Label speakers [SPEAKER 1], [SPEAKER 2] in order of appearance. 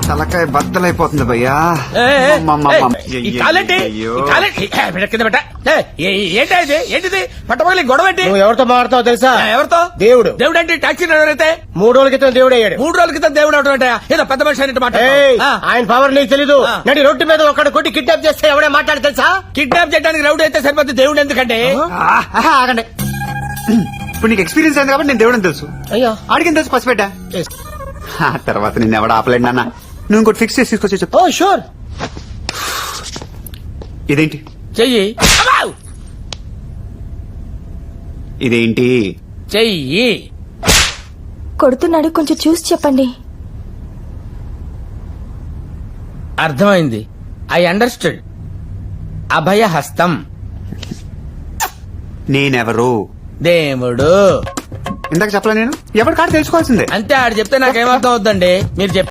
[SPEAKER 1] తలకాయ బద్దలైపోతుంది భయ్యా.
[SPEAKER 2] ఏంటిది పట్టపగలి గొడవ ఏంటి?
[SPEAKER 3] నువ్వు ఎవరితో మాట్లాడతావు తెలుసా?
[SPEAKER 2] ఎవరితో?
[SPEAKER 3] దేవుడు.
[SPEAKER 2] దేవుడు అంటే టాక్సీ డ్రైవర్ అయితే
[SPEAKER 3] 3 రోజుల క్రితం దేవుడు అయ్యాడు.
[SPEAKER 2] 3 రోజుల క్రితం దేవుడు అవడం అంటే ఏదో పెద్ద మనిషి అనేట్టు మాట.
[SPEAKER 3] ఆయన పవర్ నీకు తెలీదు. నడి రొట్టు మీద ఒక్కడు కొట్టి కిడ్నాప్ చేస్తే ఎవడే మాట్లాడి తెలుసా?
[SPEAKER 2] కిడ్నాప్ చేయడానికి రౌడీ అయితే సరిపోతుంది, దేవుడు ఎందుకంటే?
[SPEAKER 1] ఆగండి. ఇప్పుడు నీకు ఎక్స్పీరియన్స్ అయింది కాబట్టి నేను దేవుడని తెలుసు.
[SPEAKER 3] అయ్యా
[SPEAKER 1] ఆడికి తెలుసు పసిపెట్టా. ఆ తర్వాత నిన్ను ఎవడ ఆపలేడు నాన్న. నువ్వు ఇంకోటి ఫిక్స్ చేసి తీసుకొచ్చి చెప్పు.
[SPEAKER 3] Oh sure.
[SPEAKER 1] ఇదేంటి?
[SPEAKER 2] చెయ్యి.
[SPEAKER 1] ఇదేంటి?
[SPEAKER 2] చెయ్యి.
[SPEAKER 4] కొడుతున్నాడు, కొంచెం చూసి చెప్పండి.
[SPEAKER 2] అర్థమైంది. I understood. అభయ హస్తం.
[SPEAKER 1] నేనెవరు?
[SPEAKER 2] దేవుడు.
[SPEAKER 1] ఇందాక చెప్పలే నేను? ఎవరి కాదు తెలుసుకోవాల్సిందే.
[SPEAKER 2] అంతే, ఆడు చెప్తే నాకేమర్థం అవుతుందండి. మీరు